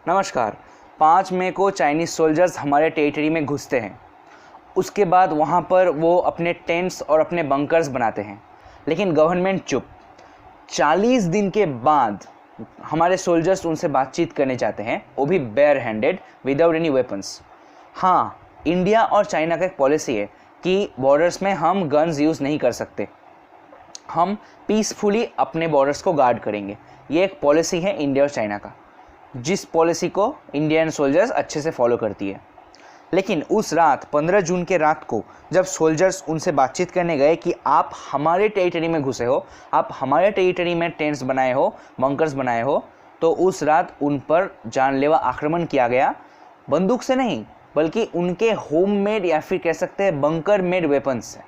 नमस्कार। 5 मई को Chinese soldiers हमारे टेरिटरी में घुसते हैं। उसके बाद वहाँ पर वो अपने टेंट्स और अपने बंकर्स बनाते हैं, लेकिन गवर्नमेंट चुप। 40 दिन के बाद हमारे सोल्जर्स उनसे बातचीत करने जाते हैं, वो भी bare handed, without any weapons. हाँ, इंडिया और चाइना का एक पॉलिसी है कि बॉर्डर्स में हम गन्स यूज़ नहीं कर सकते, हम पीसफुली अपने बॉर्डर्स को गार्ड करेंगे। ये एक पॉलिसी है इंडिया और चाइना का, जिस पॉलिसी को इंडियन सोल्जर्स अच्छे से फॉलो करती है। लेकिन उस रात 15 जून के रात को जब सोल्जर्स उनसे बातचीत करने गए कि आप हमारे टेरिटरी में घुसे हो, आप हमारे टेरिटरी में टेंट्स बनाए हो, बंकर्स बनाए हो, तो उस रात उन पर जानलेवा आक्रमण किया गया। बंदूक से नहीं, बल्कि उनके होममेड या फिर कह सकते हैं बंकर मेड वेपन्स से।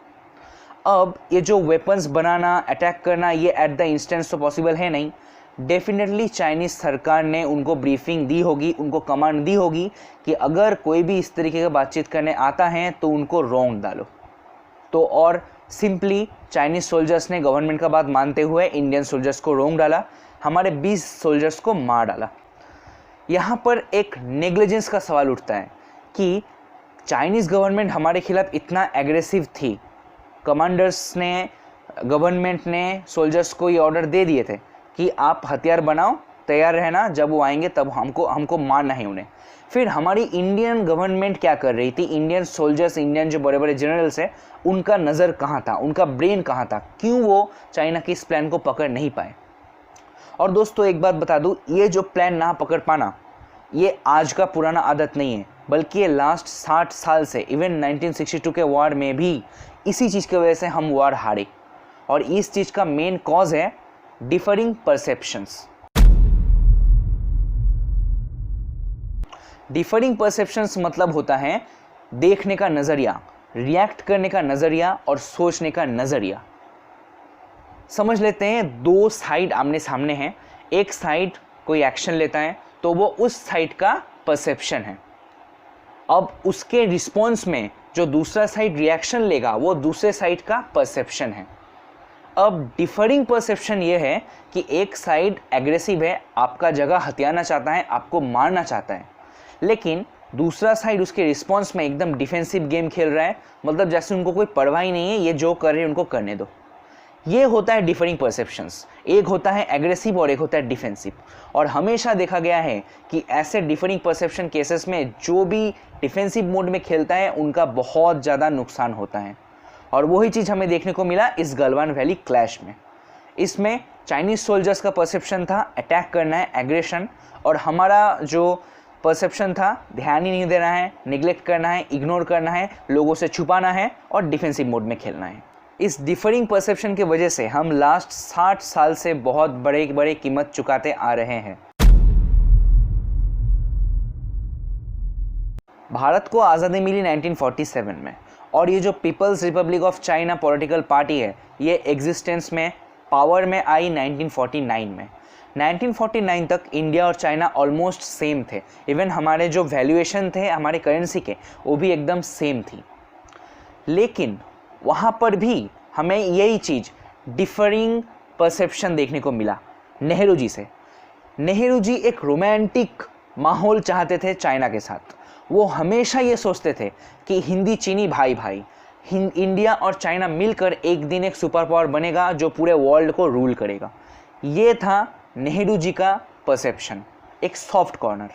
अब ये जो वेपन्स बनाना, अटैक करना, ये एट द इंस्टेंस तो पॉसिबल है नहीं। डेफिनेटली चाइनीज़ सरकार ने उनको ब्रीफिंग दी होगी, उनको कमांड दी होगी कि अगर कोई भी इस तरीके का बातचीत करने आता है तो उनको रोंग डालो। तो और सिंपली चाइनीज़ सोल्जर्स ने गवर्नमेंट का बात मानते हुए इंडियन सोल्जर्स को रोंग डाला, हमारे 20 सोल्जर्स को मार डाला। यहाँ पर एक नेग्लिजेंस का सवाल उठता है कि चाइनीज़ गवर्नमेंट हमारे खिलाफ इतना एग्रेसिव थी, कमांडर्स ने, गवर्नमेंट ने सोल्जर्स को ये ऑर्डर दे दिए थे कि आप हथियार बनाओ, तैयार रहना, जब वो आएंगे तब हमको मारना है उन्हें। फिर हमारी इंडियन गवर्नमेंट क्या कर रही थी, इंडियन सोल्जर्स, इंडियन जो बड़े बड़े जनरल्स हैं, उनका नज़र कहाँ था, उनका ब्रेन कहाँ था, क्यों वो चाइना की इस प्लान को पकड़ नहीं पाए। और दोस्तों एक बात बता दूँ, ये जो प्लान ना पकड़ पाना, ये आज का पुराना आदत नहीं है, बल्कि ये लास्ट 60 साल से, इवन 1962 के वॉर में भी इसी चीज़ की वजह से हम वॉर हारे। और इस चीज़ का मेन कॉज है डिफरिंग परसेप्शंस। डिफरिंग परसेप्शंस मतलब होता है देखने का नज़रिया, रिएक्ट करने का नज़रिया और सोचने का नज़रिया। समझ लेते हैं, दो साइड आमने सामने हैं, एक साइड कोई एक्शन लेता है तो वो उस साइड का परसेप्शन है। अब उसके रिस्पॉन्स में जो दूसरा साइड रिएक्शन लेगा वो दूसरे साइड का परसेप्शन है। अब डिफरिंग परसेप्शन ये है कि एक साइड एग्रेसिव है, आपका जगह हथियाना चाहता है, आपको मारना चाहता है, लेकिन दूसरा साइड उसके रिस्पॉन्स में एकदम डिफेंसिव गेम खेल रहा है, मतलब जैसे उनको कोई परवाह ही नहीं है, ये जो कर रहे हैं उनको करने दो। ये होता है डिफरिंग परसेप्शंस। एक होता है एग्रेसिव और एक होता है डिफेंसिव। और हमेशा देखा गया है कि ऐसे डिफरिंग परसेप्शन केसेस में जो भी डिफेंसिव मोड में खेलता है उनका बहुत ज़्यादा नुकसान होता है। और वही चीज़ हमें देखने को मिला इस गलवान वैली क्लैश में। इसमें चाइनीज़ सोल्जर्स का परसेप्शन था अटैक करना है, एग्रेशन, और हमारा जो परसेप्शन था ध्यान ही नहीं देना है, निगलेक्ट करना है, इग्नोर करना है, लोगों से छुपाना है और डिफेंसिव मोड में खेलना है। इस डिफरिंग परसेप्शन की वजह से हम लास्ट 60 साल से बहुत बड़े कीमत चुकाते आ रहे हैं। भारत को आज़ादी मिली 1947 में, और ये जो People's Republic of China political party है, ये एग्जिस्टेंस में, पावर में आई 1949 में। 1949 तक इंडिया और चाइना ऑलमोस्ट सेम थे, इवन हमारे जो वैल्यूएशन थे हमारे करेंसी के, वो भी एकदम सेम थी। लेकिन वहाँ पर भी हमें यही चीज़ डिफरिंग परसेप्शन देखने को मिला नेहरू जी से। नेहरू जी एक रोमांटिक माहौल चाहते थे चाइना के साथ। वो हमेशा ये सोचते थे कि हिंदी चीनी भाई भाई, इंडिया और चाइना मिलकर एक दिन एक सुपर पावर बनेगा जो पूरे वर्ल्ड को रूल करेगा। ये था नेहरू जी का परसेप्शन, एक सॉफ्ट कॉर्नर।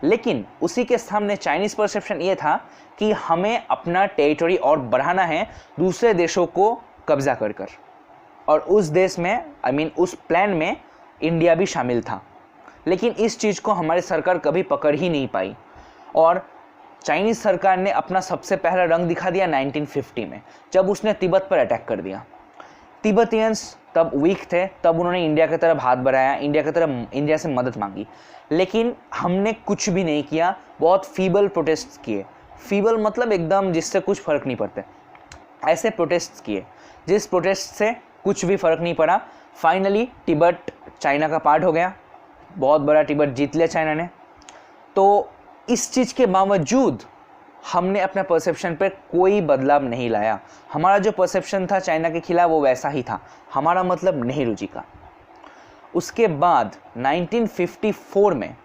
लेकिन उसी के सामने चाइनीज़ परसेप्शन ये था कि हमें अपना टेरिटरी और बढ़ाना है, दूसरे देशों को कब्जा कर कर। और उस देश में उस प्लान में इंडिया भी शामिल था। लेकिन इस चीज़ को हमारी सरकार कभी पकड़ ही नहीं पाई, और चाइनीज़ सरकार ने अपना सबसे पहला रंग दिखा दिया 1950 में, जब उसने तिब्बत पर अटैक कर दिया। तिब्बतियंस तब वीक थे, तब उन्होंने इंडिया की तरफ हाथ बढ़ाया, इंडिया से मदद मांगी, लेकिन हमने कुछ भी नहीं किया। बहुत फीबल प्रोटेस्ट किए, फीबल मतलब एकदम जिससे कुछ फ़र्क नहीं पड़ते, ऐसे प्रोटेस्ट किए जिस प्रोटेस्ट से कुछ भी फ़र्क नहीं पड़ा। फाइनली तिब्बत चाइना का पार्ट हो गया, बहुत बड़ा तिब्बत जीत लिया चाइना ने। तो इस चीज़ के बावजूद हमने अपने परसेप्शन पर कोई बदलाव नहीं लाया। हमारा जो परसेप्शन था चाइना के खिलाफ वो वैसा ही था, हमारा मतलब नेहरू जी का। उसके बाद 1954 में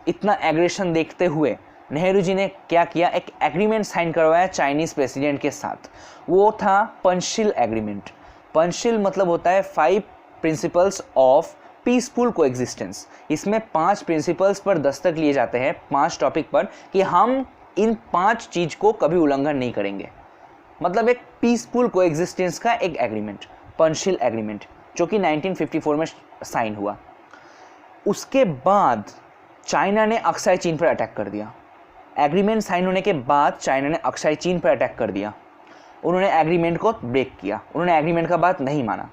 इतना एग्रेशन देखते हुए नेहरू जी ने क्या किया, एक एग्रीमेंट साइन करवाया चाइनीज़ प्रेसिडेंट के साथ। वो था पंचशील एग्रीमेंट। पंचशील मतलब होता है 5 प्रिंसिपल्स ऑफ पीसफुल कोएग्जिस्टेंस। इसमें 5 प्रिंसिपल्स पर दस्तक लिए जाते हैं, 5 टॉपिक पर, कि हम इन 5 चीज़ को कभी उल्लंघन नहीं करेंगे। मतलब एक पीसफुल कोएग्जिस्टेंस का एक एग्रीमेंट, पंचशील एग्रीमेंट, जो कि 1954 में साइन हुआ। उसके बाद चाइना ने अक्साई चीन पर अटैक कर दिया। एग्रीमेंट साइन होने के बाद चाइना ने अक्साई चीन पर अटैक कर दिया। उन्होंने एग्रीमेंट को ब्रेक किया, उन्होंने एग्रीमेंट का बात नहीं माना।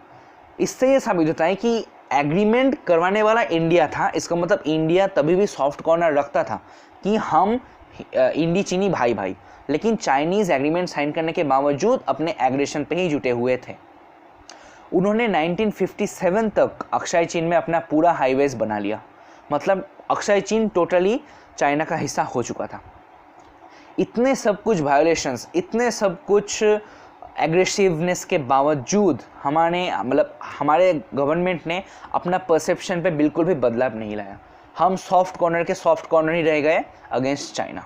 इससे ये साबित होता है कि एग्रीमेंट करवाने वाला इंडिया था। इसका मतलब इंडिया तभी भी सॉफ्ट कॉर्नर रखता था कि हम इंडी चीनी भाई भाई, लेकिन चाइनीज़ एग्रीमेंट साइन करने के बावजूद अपने एग्रेशन पे ही जुटे हुए थे। उन्होंने 1957 तक अक्साई चीन में अपना पूरा हाईवेज बना लिया। मतलब अक्साई चीन टोटली चाइना का हिस्सा हो चुका था। इतने सब कुछ वायोलेशंस, इतने सब कुछ एग्रेसिवनेस के बावजूद हमारे गवर्नमेंट ने अपना परसेप्शन पे बिल्कुल भी बदलाव नहीं लाया। हम सॉफ्ट कॉर्नर के सॉफ्ट कॉर्नर ही रह गए अगेंस्ट चाइना,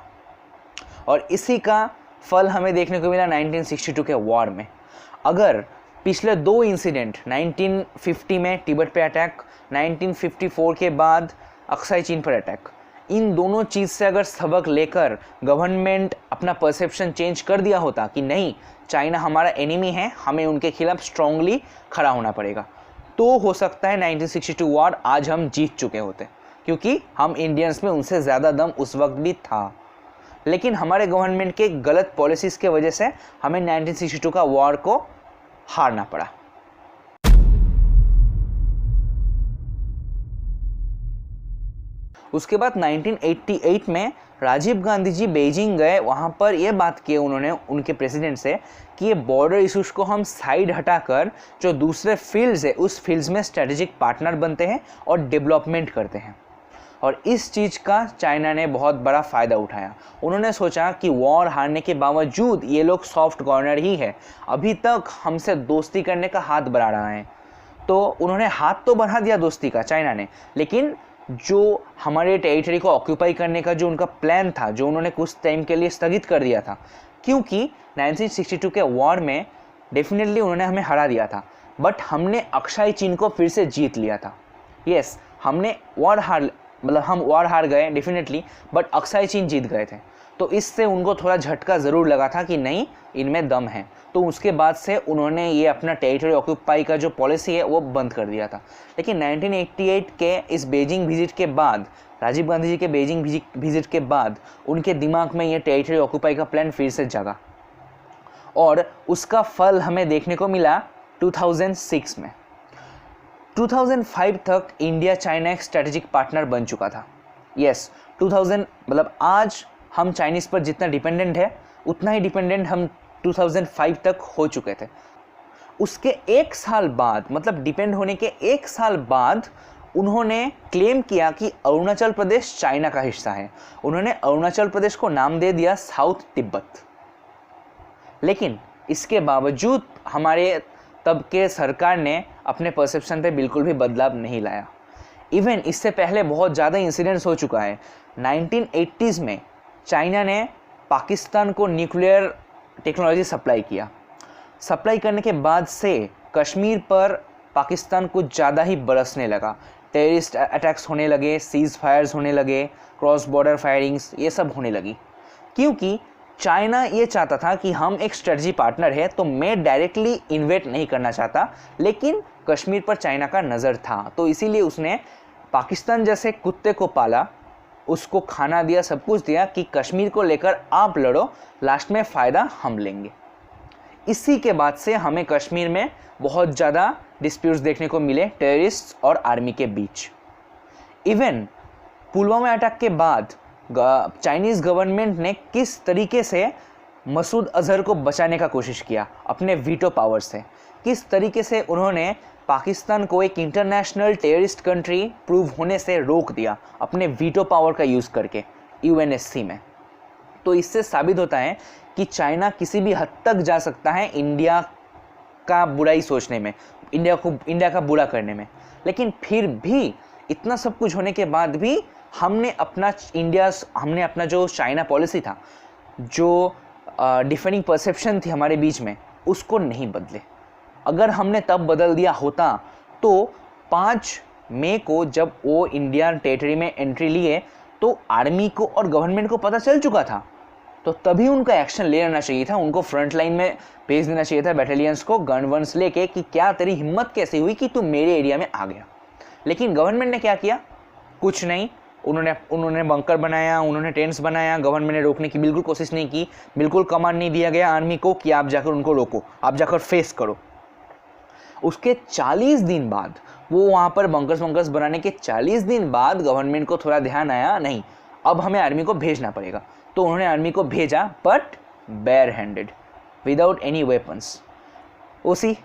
और इसी का फल हमें देखने को मिला 1962 के वॉर में। अगर पिछले 2 इंसिडेंट, 1950 में तिब्बत पे अटैक, 1954 के बाद अक्साई चीन पर अटैक, इन दोनों चीज़ से अगर सबक लेकर गवर्नमेंट अपना परसेप्शन चेंज कर दिया होता कि नहीं, चाइना हमारा एनिमी है, हमें उनके खिलाफ स्ट्रांगली खड़ा होना पड़ेगा, तो हो सकता है 1962 वॉर आज हम जीत चुके होते, क्योंकि हम इंडियंस में उनसे ज़्यादा दम उस वक्त भी था। लेकिन हमारे गवर्नमेंट के गलत पॉलिसीज़ के वजह से हमें 1962 का वॉर को हारना पड़ा। उसके बाद 1988 में राजीव गांधी जी बीजिंग गए। वहाँ पर ये बात की उन्होंने उनके प्रेसिडेंट से कि ये बॉर्डर इशूज़ को हम साइड हटाकर जो दूसरे फील्ड्स है उस फील्ड्स में स्ट्रेटेजिक पार्टनर बनते हैं और डेवलपमेंट करते हैं। और इस चीज़ का चाइना ने बहुत बड़ा फ़ायदा उठाया। उन्होंने सोचा कि वॉर हारने के बावजूद ये लोग सॉफ्ट कॉर्नर ही है, अभी तक हमसे दोस्ती करने का हाथ बढ़ा रहा है। तो उन्होंने हाथ तो बढ़ा दिया दोस्ती का चाइना ने, लेकिन जो हमारे टेरिटरी को ऑक्यूपाई करने का जो उनका प्लान था, जो उन्होंने कुछ टाइम के लिए स्थगित कर दिया था, क्योंकि 1962 के वॉर में डेफिनेटली उन्होंने हमें हरा दिया था, बट हमने अक्साई चीन को फिर से जीत लिया था। यस, हमने हम वॉर हार गए डेफिनेटली, बट अक्साई चीन जीत गए थे। तो इससे उनको थोड़ा झटका ज़रूर लगा था कि नहीं, इनमें दम है। तो उसके बाद से उन्होंने ये अपना टेरिटरी ऑक्यूपाई का जो पॉलिसी है वो बंद कर दिया था। लेकिन 1988 के इस बीजिंग विजिट के बाद, राजीव गांधी जी के बीजिंग विजिट के बाद, उनके दिमाग में ये टेरिटरी ऑक्यूपाई का प्लान फिर से जगा, और उसका फल हमें देखने को मिला 2006 में। 2005 तक इंडिया चाइना एक स्ट्रेटेजिक पार्टनर बन चुका था। यस, 2000 मतलब आज हम चाइनीज़ पर जितना डिपेंडेंट है उतना ही डिपेंडेंट हम 2005 तक हो चुके थे। उसके 1 साल बाद, मतलब डिपेंड होने के 1 साल बाद, उन्होंने क्लेम किया कि अरुणाचल प्रदेश चाइना का हिस्सा है। उन्होंने अरुणाचल प्रदेश को नाम दे दिया साउथ तिब्बत। लेकिन इसके बावजूद हमारे तब के सरकार ने अपने परसेप्शन पे बिल्कुल भी बदलाव नहीं लाया। इवन इससे पहले बहुत ज़्यादा इंसिडेंट्स हो चुका है। 1980s में चाइना ने पाकिस्तान को न्यूक्लियर टेक्नोलॉजी सप्लाई किया। सप्लाई करने के बाद से कश्मीर पर पाकिस्तान कुछ ज़्यादा ही बरसने लगा। टेररिस्ट अटैक्स होने लगे, सीज फायर्स होने लगे, क्रॉस बॉर्डर फायरिंग्स, ये सब होने लगी, क्योंकि चाइना ये चाहता था कि हम एक स्ट्रेटजी पार्टनर है, तो मैं डायरेक्टली इन्वेट नहीं करना चाहता, लेकिन कश्मीर पर चाइना का नज़र था। तो इसीलिए उसने पाकिस्तान जैसे कुत्ते को पाला, उसको खाना दिया, सब कुछ दिया कि कश्मीर को लेकर आप लड़ो, लास्ट में फ़ायदा हम लेंगे। इसी के बाद से हमें कश्मीर में बहुत ज़्यादा डिस्प्यूट्स देखने को मिले टेररिस्ट और आर्मी के बीच। इवन पुलवामा अटैक के बाद चाइनीज़ गवर्नमेंट ने किस तरीके से मसूद अजहर को बचाने का कोशिश किया अपने वीटो पावर से, किस तरीके से उन्होंने पाकिस्तान को एक इंटरनेशनल टेररिस्ट कंट्री प्रूव होने से रोक दिया अपने वीटो पावर का यूज़ करके यूएनएससी में। तो इससे साबित होता है कि चाइना किसी भी हद तक जा सकता है इंडिया का बुराई सोचने में, इंडिया का बुरा करने में। लेकिन फिर भी इतना सब कुछ होने के बाद भी हमने अपना जो चाइना पॉलिसी था, जो डिफरेंट परसेप्शन थी हमारे बीच में, उसको नहीं बदले। अगर हमने तब बदल दिया होता तो 5 मई को जब वो इंडियन टेरिटरी में एंट्री लिए तो आर्मी को और गवर्नमेंट को पता चल चुका था, तो तभी उनका एक्शन ले लेना चाहिए था। उनको फ्रंट लाइन में भेज देना चाहिए था बैटालियंस को, गन वन्स लेके, कि क्या तेरी हिम्मत कैसे हुई कि तू मेरे एरिया में आ गया। लेकिन गवर्नमेंट ने क्या किया? कुछ नहीं। उन्होंने बंकर बनाया, उन्होंने टेंट्स बनाया। गवर्नमेंट ने रोकने की बिल्कुल कोशिश नहीं की, बिल्कुल कमांड नहीं दिया गया आर्मी को कि आप जाकर उनको रोको, आप जाकर फेस करो। उसके 40 दिन बाद, वो वहाँ पर बंकर्स बनाने के 40 दिन बाद गवर्नमेंट को थोड़ा ध्यान आया, नहीं अब हमें आर्मी को भेजना पड़ेगा। तो उन्होंने आर्मी को भेजा, but bare handed, without any weapons, उसी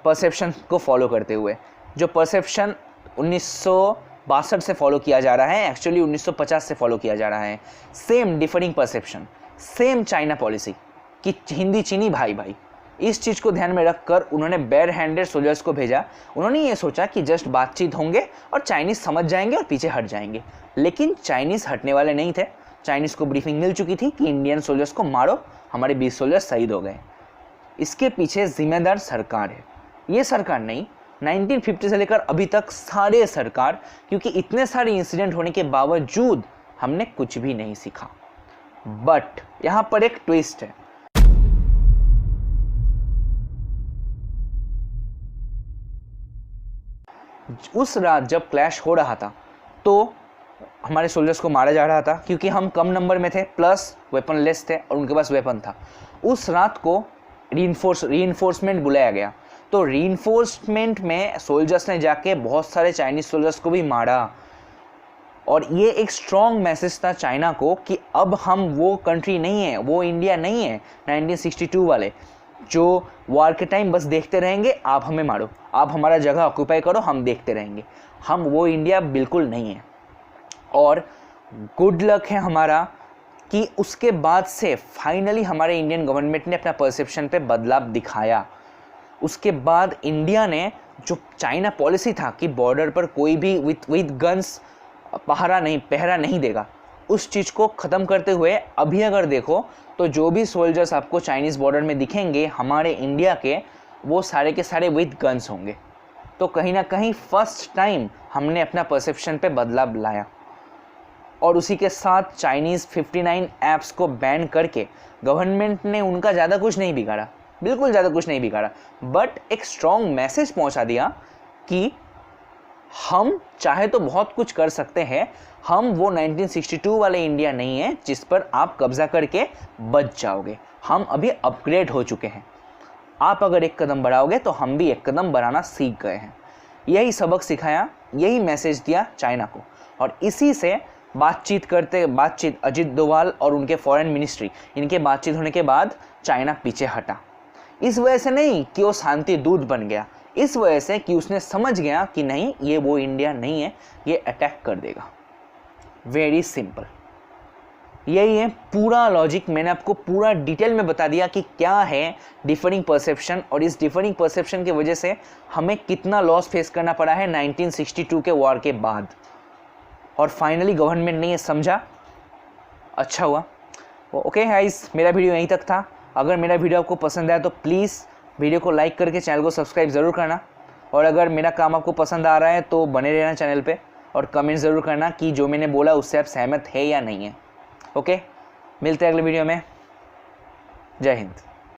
परसेप्शन को फॉलो करते हुए। जो परसेप्शन 1962 से फॉलो किया जा रहा है, एक्चुअली 1950 से फॉलो किया जा रहा है। Same differing perception, same China policy कि हिंदी चीनी भाई भाई। इस चीज़ को ध्यान में रखकर उन्होंने बेयर हैंडेड सोल्जर्स को भेजा। उन्होंने ये सोचा कि जस्ट बातचीत होंगे और चाइनीज़ समझ जाएंगे और पीछे हट जाएंगे, लेकिन चाइनीज़ हटने वाले नहीं थे। चाइनीज़ को ब्रीफिंग मिल चुकी थी कि इंडियन सोल्जर्स को मारो, हमारे 20 सोल्जर्स शहीद हो गए। इसके पीछे जिम्मेदार सरकार है, ये सरकार नहीं, 1950 से लेकर अभी तक सारे सरकार, क्योंकि इतने सारे इंसिडेंट होने के बावजूद हमने कुछ भी नहीं सीखा। बट यहाँ पर एक ट्विस्ट है। उस रात जब क्लैश हो रहा था तो हमारे सोल्जर्स को मारा जा रहा था, क्योंकि हम कम नंबर में थे, प्लस वेपनलेस थे और उनके पास वेपन था। उस रात को रीइंफोर्समेंट बुलाया गया, तो रीइंफोर्समेंट में सोल्जर्स ने जाके बहुत सारे चाइनीज सोल्जर्स को भी मारा। और ये एक स्ट्रॉन्ग मैसेज था चाइना को कि अब हम वो कंट्री नहीं है, वो इंडिया नहीं है 1962 वाले, जो वार के टाइम बस देखते रहेंगे, आप हमें मारो, आप हमारा जगह ऑक्यूपाई करो, हम देखते रहेंगे। हम वो इंडिया बिल्कुल नहीं है। और गुड लक है हमारा कि उसके बाद से फाइनली हमारे इंडियन गवर्नमेंट ने अपना परसेप्शन पे बदलाव दिखाया। उसके बाद इंडिया ने जो चाइना पॉलिसी था कि बॉर्डर पर कोई भी विद गन्स पहरा नहीं देगा, उस चीज़ को ख़त्म करते हुए अभी अगर देखो तो जो भी सोल्जर्स आपको चाइनीज़ बॉर्डर में दिखेंगे हमारे इंडिया के, वो सारे के सारे विद गन्स होंगे। तो कहीं ना कहीं फर्स्ट टाइम हमने अपना परसेप्शन पे बदलाव लाया। और उसी के साथ चाइनीज़ 59 ऐप्स को बैन करके गवर्नमेंट ने उनका ज़्यादा कुछ नहीं बिगाड़ा, बिल्कुल ज़्यादा कुछ नहीं बिगाड़ा, बट एक स्ट्रॉन्ग मैसेज पहुंचा दिया कि हम चाहे तो बहुत कुछ कर सकते हैं, हम वो 1962 वाले इंडिया नहीं है जिस पर आप कब्जा करके बच जाओगे। हम अभी अपग्रेड हो चुके हैं, आप अगर एक कदम बढ़ाओगे तो हम भी एक कदम बढ़ाना सीख गए हैं। यही सबक सिखाया, यही मैसेज दिया चाइना को। और इसी से बातचीत अजित डोभाल और उनके फॉरेन मिनिस्ट्री, इनके बातचीत होने के बाद चाइना पीछे हटा। इस वजह से नहीं कि वो शांति दूत बन गया, इस वजह से कि उसने समझ गया कि नहीं, ये वो इंडिया नहीं है, ये अटैक कर देगा। वेरी सिंपल, यही है पूरा लॉजिक। मैंने आपको पूरा डिटेल में बता दिया कि क्या है डिफरिंग परसेप्शन, और इस डिफरिंग परसेप्शन की वजह से हमें कितना लॉस फेस करना पड़ा है 1962 के वॉर के बाद। और फाइनली गवर्नमेंट ने ये समझा, अच्छा हुआ। ओके गाइस, मेरा वीडियो यहीं तक था। अगर मेरा वीडियो आपको पसंद आया तो प्लीज़ वीडियो को लाइक करके चैनल को सब्सक्राइब ज़रूर करना। और अगर मेरा काम आपको पसंद आ रहा है तो बने रहना चैनल पे, और कमेंट ज़रूर करना कि जो मैंने बोला उससे आप सहमत है या नहीं है। ओके, मिलते हैं अगले वीडियो में। जय हिंद।